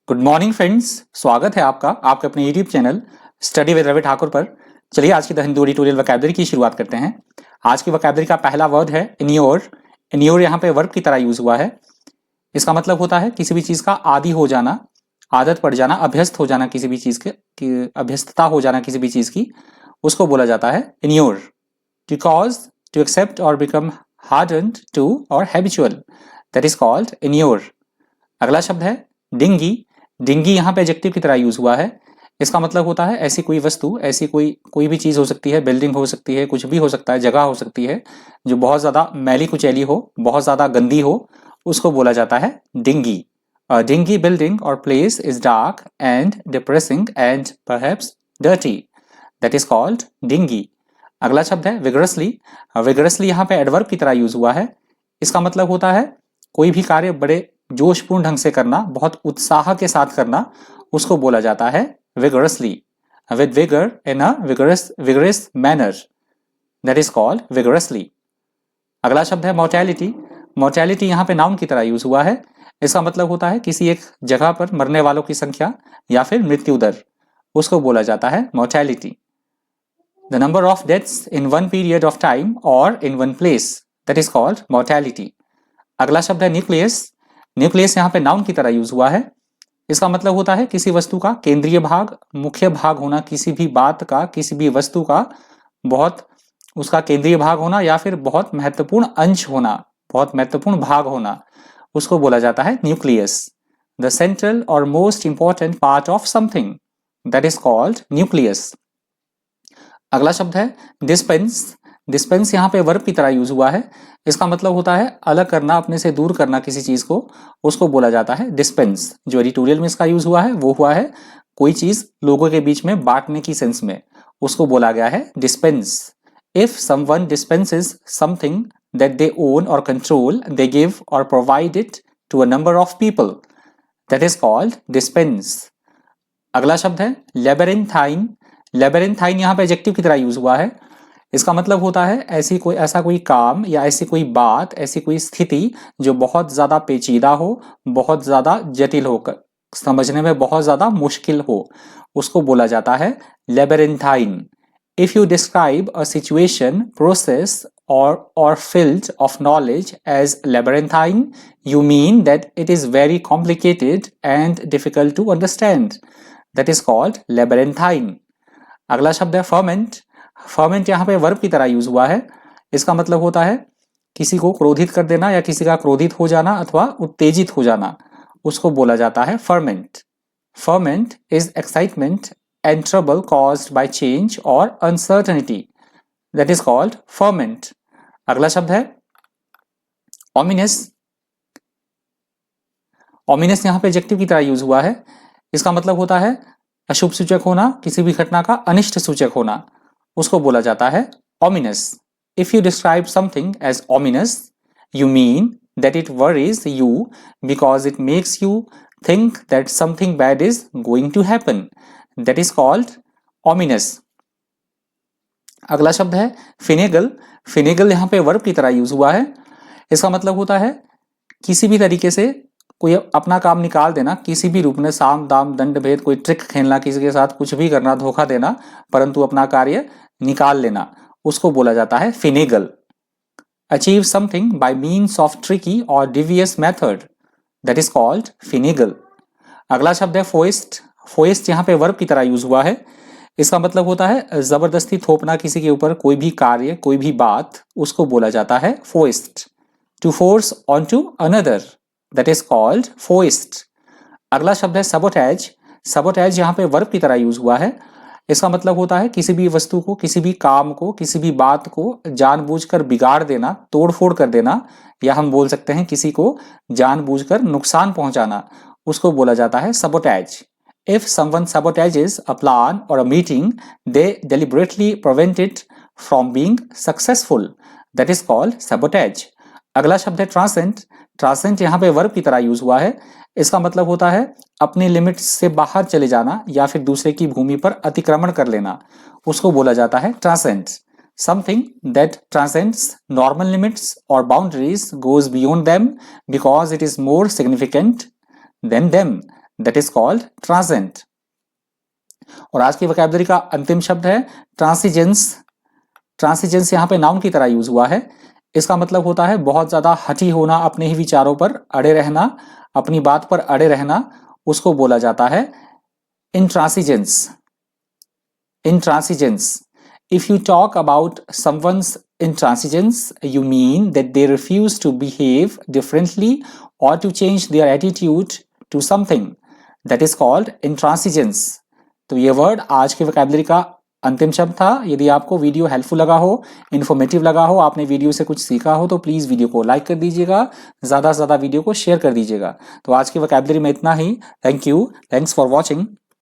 Good morning friends, स्वागत है आपका आपके अपने YouTube channel study with Ravi Thakur पर। चलिए आज की द हिंदू एडिटोरियल वोकैबुलरी की शुरुआत करते हैं। आज की वोकैबुलरी का पहला वर्ड है इन्योर। इन्योर यहाँ पे वर्ब की तरह यूज हुआ है। इसका मतलब होता है किसी भी चीज का आदी हो जाना, आदत पड़ जाना, अभ्यस्त हो जाना, किसी भी चीज के अभ्यस्तता हो जाना किसी भी चीज की, उसको बोला जाता है inure. To cause, to accept और बिकम हार्डन्ड टू और habitual, that is called inure. अगला शब्द है डिंगी। डिंगी यहाँ पे एडजेक्टिव की तरह यूज हुआ है। इसका मतलब होता है ऐसी कोई वस्तु, ऐसी कोई भी चीज हो सकती है, बिल्डिंग हो सकती है, कुछ भी हो सकता है, जगह हो सकती है जो बहुत ज्यादा मैली कुचैली हो, बहुत ज्यादा गंदी हो, उसको बोला जाता है dinghy. A dingy building or place is dark and depressing and perhaps dirty. That is called dingy. अगला शब्द है vigorously. Vigorously यहाँ पे एडवर्ब की तरह यूज हुआ है। इसका मतलब होता है कोई भी कार्य बड़े जोशपूर्ण ढंग से करना, बहुत उत्साह के साथ करना, उसको बोला जाता है vigorously. With vigor in a vigorous manner. That is called vigorously. अगला शब्द है mortality. Mortality यहाँ पे नाउन की तरह यूज हुआ है। इसका मतलब होता है किसी एक जगह पर मरने वालों की संख्या या फिर मृत्यु दर, उसको बोला जाता है mortality. The number of deaths in one period of time or in one place, that is called mortality. अगला शब्द है न्यूक्लियस. न्यूक्लियस यहाँ पे नाउन की तरह यूज हुआ है। इसका मतलब होता है किसी वस्तु का केंद्रीय भाग, मुख्य भाग होना, किसी भी बात का, किसी भी वस्तु का बहुत उसका केंद्रीय भाग होना या फिर बहुत महत्वपूर्ण अंश होना, बहुत महत्वपूर्ण भाग होना, उसको बोला जाता है न्यूक्लियस. द सेंट्रल और most important part of something, that is called nucleus. अगला शब्द है डिस्पेंस. डिस्पेंस यहाँ पे वर्ब की तरह यूज हुआ है। इसका मतलब होता है अलग करना, अपने से दूर करना किसी चीज को, उसको बोला जाता है डिस्पेंस. जो एडिटोरियल में इसका यूज हुआ है वो हुआ है कोई चीज लोगों के बीच में बांटने की सेंस में, उसको बोला गया है dispense. If someone dispenses something that they own or control, they give or provide it to a number of people, that is called dispense. अगला शब्द है लेबेरिंथाइन. लेबेरिंथाइन यहाँ पे एडजेक्टिव की तरह यूज हुआ है। इसका मतलब होता है ऐसा कोई काम या ऐसी कोई बात, ऐसी कोई स्थिति जो बहुत ज्यादा पेचीदा हो, बहुत ज्यादा जटिल हो, समझने में बहुत ज्यादा मुश्किल हो, उसको बोला जाता है labyrinthine. If you describe a situation, process or field of knowledge as labyrinthine, you mean that it is very complicated and difficult to understand. That is called labyrinthine. अगला शब्द है ferment. फर्मेंट यहाँ पे वर्ब की तरह use हुआ है। इसका मतलब होता है किसी को क्रोधित कर देना या किसी का क्रोधित हो जाना अथवा उत्तेजित हो जाना, उसको बोला जाता है ferment. Ferment is excitement and trouble caused by change or uncertainty, that is called ferment. अगला शब्द है ऑमिनस. ऑमिनस यहाँ पे एडजेक्टिव की तरह यूज हुआ है। इसका मतलब होता है अशुभ सूचक होना, किसी भी घटना का अनिष्ट सूचक होना, उसको बोला जाता है ominous. If you describe something as ominous, you mean that it worries you because it makes you think that something bad is going to happen. That is called ominous. अगला शब्द है फिनेगल. फिनेगल यहाँ पे वर्ब की तरह यूज हुआ है। इसका मतलब होता है किसी भी तरीके से कोई अपना काम निकाल देना, किसी भी रूप में, साम दाम दंड भेद, कोई ट्रिक खेलना, किसी के साथ कुछ भी करना, धोखा देना, परंतु अपना कार्य निकाल लेना, उसको बोला जाता है finagle. Achieve something by means of tricky or devious method, that is called finagle. अगला शब्द है फोइस्ट. फोइस्ट यहाँ पे वर्ब की तरह यूज हुआ है। इसका मतलब होता है जबरदस्ती थोपना किसी के ऊपर कोई भी कार्य, कोई भी बात, उसको बोला जाता है foist. To force on to another, that is called foist. अगला शब्द है सबोटैज. सबोटैज यहाँ पे वर्ब की तरह यूज हुआ है। इसका मतलब होता है किसी भी वस्तु को, किसी भी काम को, किसी भी बात को जानबूझकर बिगाड़ देना, तोड़फोड़ कर देना, या हम बोल सकते हैं किसी को जानबूझकर नुकसान पहुंचाना, उसको बोला जाता है sabotage. If someone sabotages a plan or a meeting, they deliberately prevent it from being successful. That is called sabotage. अगला शब्द है ट्रांसेंट. ट्रांसेंट यहाँ पे वर्ब की तरह यूज हुआ है। इसका मतलब होता है अपने लिमिट से बाहर चले जाना या फिर दूसरे की भूमि पर अतिक्रमण कर लेना, उसको बोला जाता है transcendent. Something that transcends normal limits or boundaries, goes beyond them because it is more significant than them, that is called transcendent. और आज की वोकैबुलरी का अंतिम शब्द है ट्रांसिजेंस। ट्रांसिजेंस यहाँ पे नाउन की तरह यूज हुआ है। इसका मतलब होता है बहुत ज्यादा हठी होना, अपने ही विचारों पर अड़े रहना, अपनी बात पर अड़े रहना, उसको बोला जाता है इंट्रांसिजेंस। Intransigence. If you talk about someone's intransigence, you mean that they refuse to behave differently or to change their attitude to something. That is called intransigence. तो ये वर्ड आज के वोकैबुलरी का अंतिम शब्द था। यदि आपको वीडियो हेल्पफुल लगा हो, इन्फॉर्मेटिव लगा हो, आपने वीडियो से कुछ सीखा हो, तो प्लीज़ वीडियो को लाइक कर दीजिएगा, ज़्यादा से ज़्यादा वीडियो को शेयर कर दीजिएगा। तो आज की वोकैबुलरी में इतना ही। Thank you, thanks for watching.